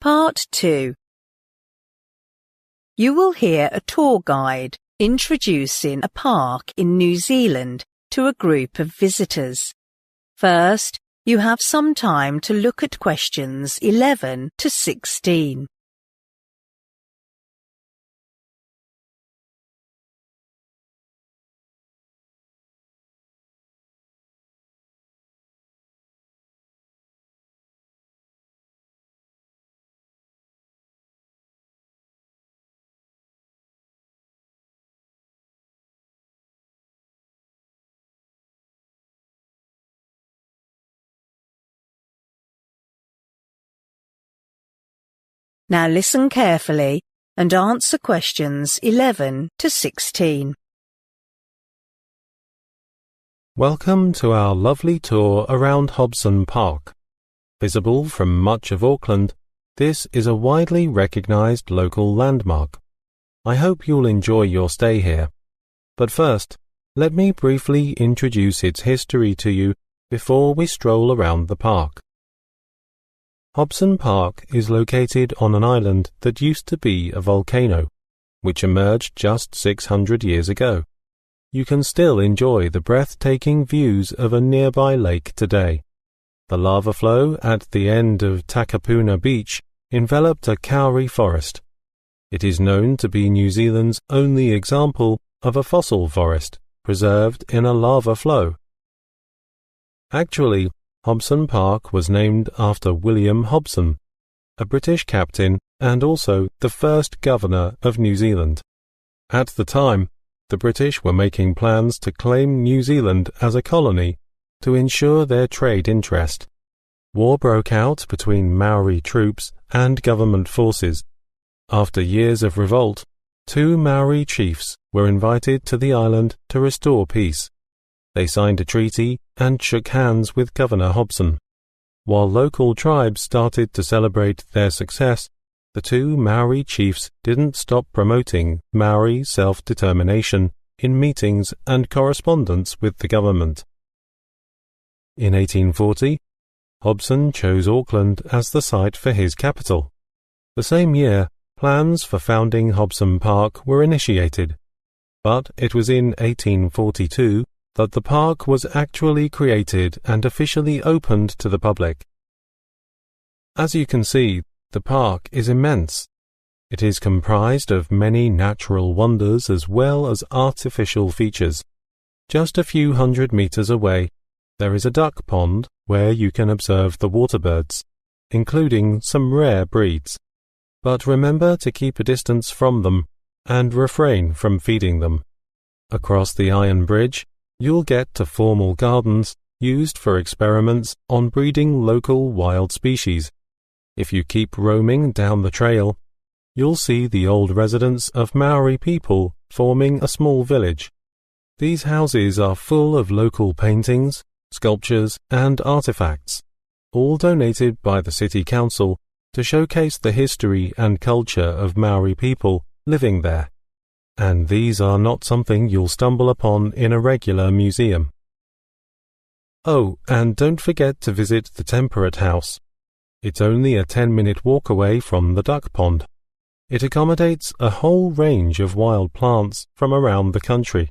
Part 2. You will hear a tour guide introducing a park in New Zealand to a group of visitors. First, you have some time to look at questions 11 to 16. Now listen carefully and answer questions 11 to 16. Welcome to our lovely tour around Hobson Park. Visible from much of Auckland, this is a widely recognised local landmark. I hope you'll enjoy your stay here. But first, let me briefly introduce its history to you before we stroll around the park. Hobson Park is located on an island that used to be a volcano, which emerged just 600 years ago. You can still enjoy the breathtaking views of a nearby lake today. The lava flow at the end of Takapuna Beach enveloped a kauri forest. It is known to be New Zealand's only example of a fossil forest preserved in a lava flow. Actually, Hobson Park was named after William Hobson, a British captain and also the first governor of New Zealand. At the time, the British were making plans to claim New Zealand as a colony to ensure their trade interest. War broke out between Maori troops and government forces. After years of revolt, 2 Maori chiefs were invited to the island to restore peace. They signed a treaty and shook hands with Governor Hobson. While local tribes started to celebrate their success, the 2 Maori chiefs didn't stop promoting Maori self-determination in meetings and correspondence with the government. In 1840, Hobson chose Auckland as the site for his capital. The same year, plans for founding Hobson Park were initiated, but it was in 1842 that the park was actually created and officially opened to the public. As you can see, the park is immense. It is comprised of many natural wonders as well as artificial features. Just a few hundred meters away, there is a duck pond where you can observe the waterbirds, including some rare breeds. But remember to keep a distance from them and refrain from feeding them. Across the iron bridge, you'll get to formal gardens used for experiments on breeding local wild species. If you keep roaming down the trail, you'll see the old residence of Maori people forming a small village. These houses are full of local paintings, sculptures, and artifacts, all donated by the city council to showcase the history and culture of Maori people living there. And these are not something you'll stumble upon in a regular museum. Oh, and don't forget to visit the Temperate House. It's only a 10-minute walk away from the duck pond. It accommodates a whole range of wild plants from around the country.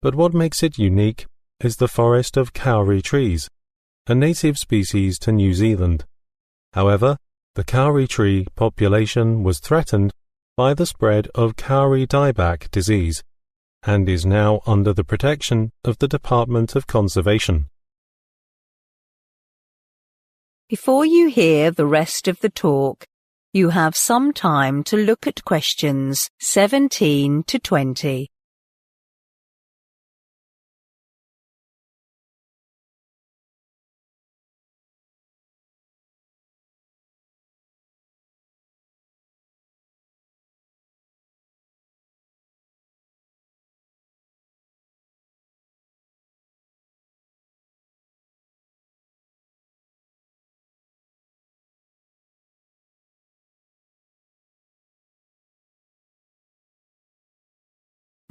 But what makes it unique is the forest of kauri trees, a native species to New Zealand. However, the kauri tree population was threatened by the spread of kauri dieback disease, and is now under the protection of the Department of Conservation. Before you hear the rest of the talk, you have some time to look at questions 17 to 20.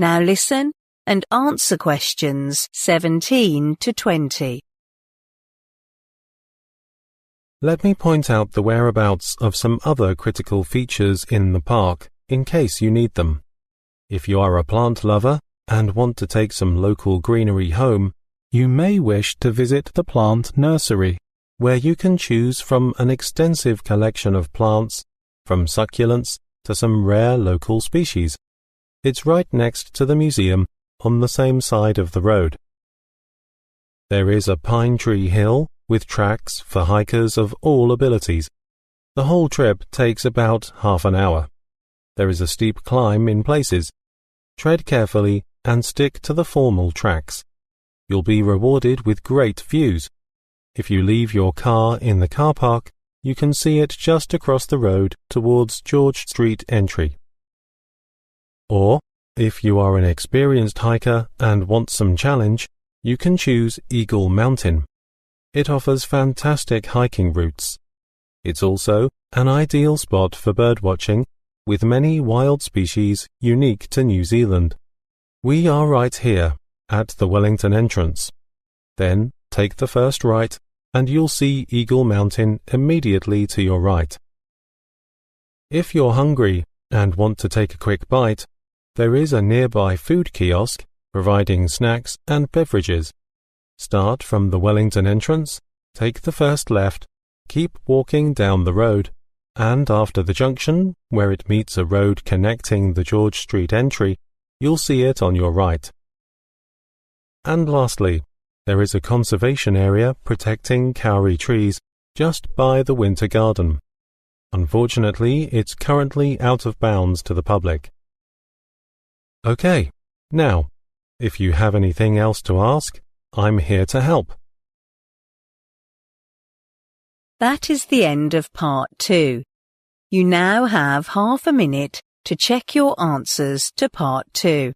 Now listen and answer questions 17 to 20. Let me point out the whereabouts of some other critical features in the park, in case you need them. If you are a plant lover and want to take some local greenery home, you may wish to visit the plant nursery, where you can choose from an extensive collection of plants, from succulents to some rare local species. It's right next to the museum on the same side of the road. There is a pine tree hill with tracks for hikers of all abilities. The whole trip takes about half an hour. There is a steep climb in places. Tread carefully and stick to the formal tracks. You'll be rewarded with great views. If you leave your car in the car park, you can see it just across the road towards George Street entry. Or, if you are an experienced hiker and want some challenge, you can choose Eagle Mountain. It offers fantastic hiking routes. It's also an ideal spot for birdwatching, with many wild species unique to New Zealand. We are right here, at the Wellington entrance. Then take the first right, and you'll see Eagle Mountain immediately to your right. If you're hungry and want to take a quick bite, there is a nearby food kiosk providing snacks and beverages. Start from the Wellington entrance, take the first left, keep walking down the road, and after the junction, where it meets a road connecting the George Street entry, you'll see it on your right. And lastly, there is a conservation area protecting kauri trees just by the winter garden. Unfortunately, it's currently out of bounds to the public. Okay, now, if you have anything else to ask, I'm here to help. That is the end of part 2. You now have half a minute to check your answers to part 2.